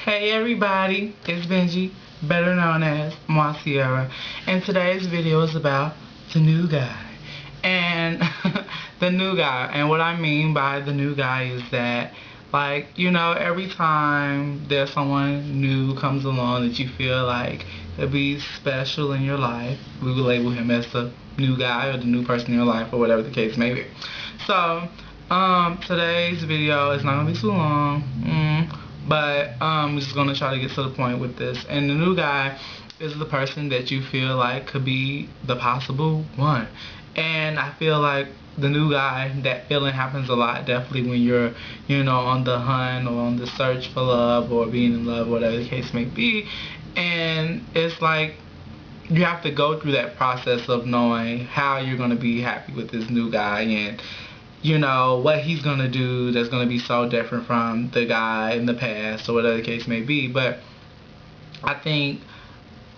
Hey everybody, it's Benji, better known as Moiciara, and today's video is about the new guy. And the new guy, and what I mean by the new guy is that, like, you know, every time there's someone new comes along that you feel like could be special in your life, we will label him as the new guy or the new person in your life or whatever the case may be. So, today's video is not going to be too long. But I'm just going to try to get to the point with this. And the new guy is the person that you feel like could be the possible one. And I feel like the new guy, that feeling happens a lot, definitely when you're, you know, on the hunt or on the search for love or being in love, whatever the case may be. And it's like you have to go through that process of knowing how you're going to be happy with this new guy, and you know, what he's going to do that's going to be so different from the guy in the past or whatever the case may be. But I think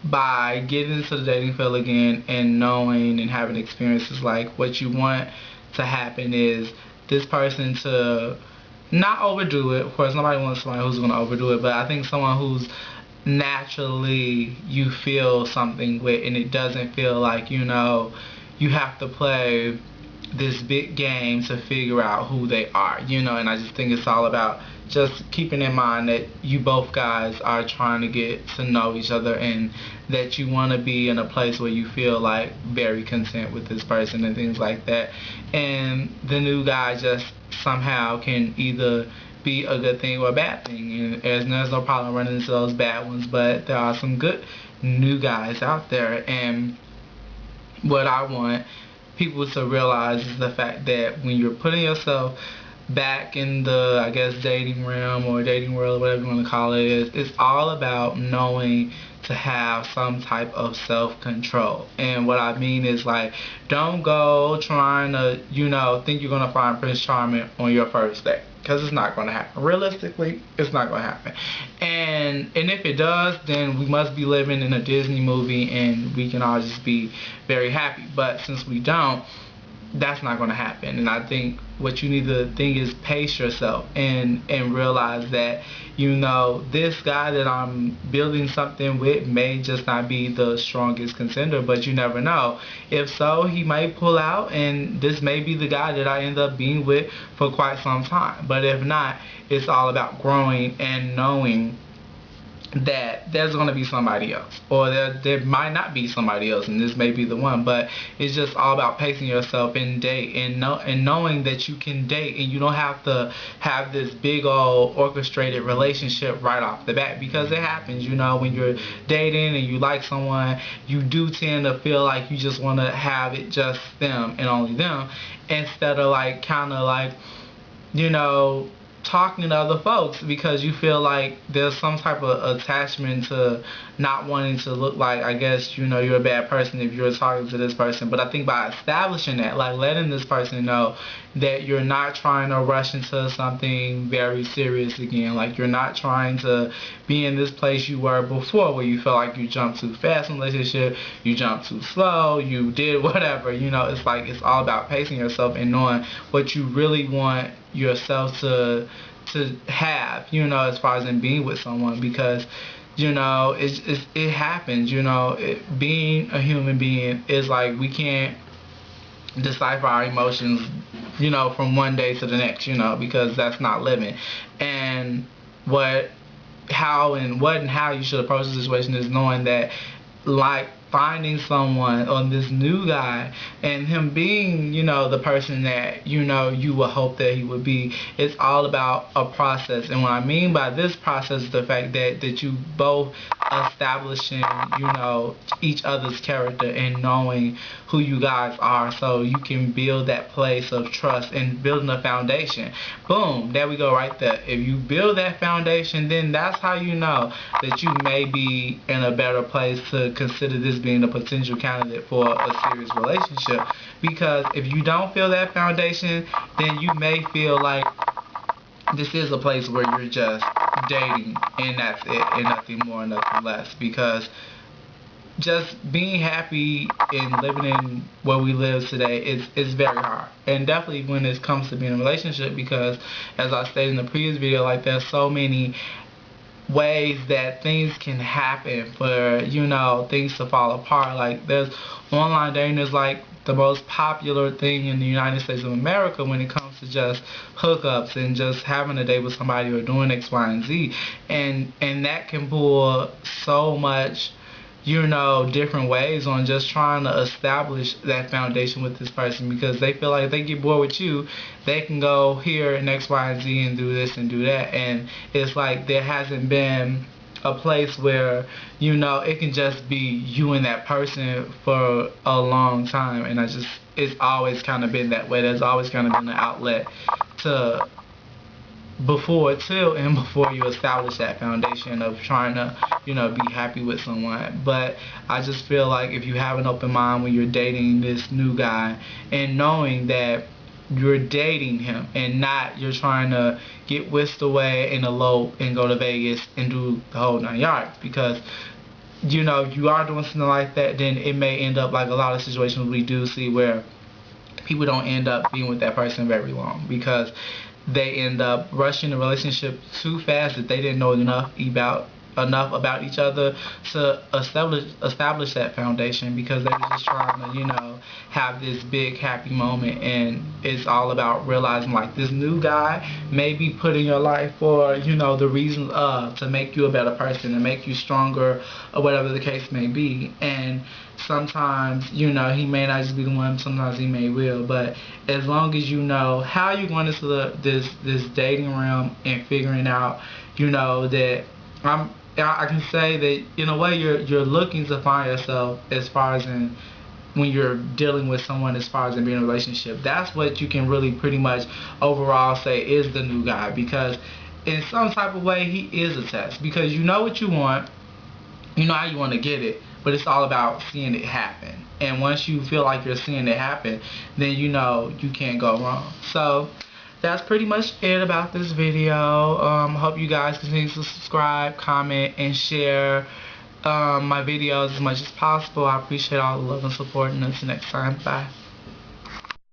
by getting into the dating field again and knowing and having experiences, like, what you want to happen is this person to not overdo it. Of course, nobody wants someone who's going to overdo it, but I think someone who's naturally you feel something with, and it doesn't feel like, you know, you have to play this big game to figure out who they are, you know. And I just think it's all about just keeping in mind that you both guys are trying to get to know each other, and that you want to be in a place where you feel like very content with this person and things like that. And the new guy just somehow can either be a good thing or a bad thing, and there's no problem running into those bad ones, but there are some good new guys out there. And what I want people to realize is the fact that when you're putting yourself back in the, I guess, dating realm or dating world, whatever you want to call it, it's all about knowing to have some type of self-control. And what I mean is, like, don't go trying to, you know, think you're going to find Prince Charming on your first date, because it's not going to happen. Realistically, it's not going to happen. And if it does, then we must be living in a Disney movie and we can all just be very happy. But since we don't, that's not going to happen. And I think what you need to think is pace yourself and realize that, you know, this guy that I'm building something with may just not be the strongest contender, but you never know. If so, he might pull out, and this may be the guy that I end up being with for quite some time. But if not, it's all about growing and knowing that there's going to be somebody else, or there might not be somebody else, and this may be the one. But it's just all about pacing yourself and date, and knowing that you can date, and you don't have to have this big old orchestrated relationship right off the bat, because it happens, you know, when you're dating and you like someone, you do tend to feel like you just want to have it just them and only them, instead of, like, kind of like, you know, talking to other folks, because you feel like there's some type of attachment to not wanting to look like, I guess, you know, you're a bad person if you're talking to this person. But I think by establishing that, like, letting this person know that you're not trying to rush into something very serious again, like, you're not trying to be in this place you were before, where you feel like you jumped too fast in a relationship, you jumped too slow, you did whatever, you know. It's like, it's all about pacing yourself and knowing what you really want yourself to have, you know, as far as in being with someone. Because, you know, it happens, you know, being a human being is like, we can't decipher our emotions, you know, from one day to the next, you know, because that's not living. And how you should approach the situation is knowing that, like, finding someone on this new guy and him being, you know, the person that, you know, you would hope that he would be, it's all about a process. And what I mean by this process is the fact that you both establishing, you know, each other's character and knowing who you guys are, so you can build that place of trust and building a foundation. Boom, there we go right there. If you build that foundation, then that's how you know that you may be in a better place to consider this being a potential candidate for a serious relationship. Because if you don't feel that foundation, then you may feel like this is a place where you're just dating and that's it, and nothing more, nothing less. Because just being happy and living in where we live today is very hard, and definitely when it comes to being in a relationship, because as I stated in the previous video, like, there's so many ways that things can happen for, you know, things to fall apart. Like, there's online dating is like the most popular thing in the United States of America when it comes to just hookups and just having a date with somebody or doing X, Y, and Z. And that can pull so much, you know, different ways on just trying to establish that foundation with this person, because they feel like if they get bored with you, they can go here and X, Y, and Z and do this and do that. And it's like there hasn't been a place where, you know, it can just be you and that person for a long time. And it's always kind of been that way. There's always kind of been an outlet to before you establish that foundation of trying to, you know, be happy with someone. But I just feel like if you have an open mind when you're dating this new guy, and knowing that you're dating him and not you're trying to get whisked away and elope and go to Vegas and do the whole 9 yards, because, you know, you are doing something like that, then it may end up like a lot of situations we do see where people don't end up being with that person very long, because they end up rushing the relationship too fast that they didn't know enough about each other to establish that foundation, because they were just trying to, you know, have this big happy moment. And it's all about realizing like this new guy may be put in your life for, you know, the reason to make you a better person and make you stronger, or whatever the case may be. And sometimes, you know, he may not just be the one, sometimes he may will, but as long as you know how you're going into this dating realm and figuring out, you know, that I can say that in a way you're looking to find yourself as far as in when you're dealing with someone, as far as in being in a relationship. That's what you can really pretty much overall say is the new guy, because in some type of way he is a test, because you know what you want, you know how you want to get it, but it's all about seeing it happen. And once you feel like you're seeing it happen, then you know you can't go wrong. So that's pretty much it about this video. Hope you guys continue to subscribe, comment, and share my videos as much as possible. I appreciate all the love and support, and until next time, bye.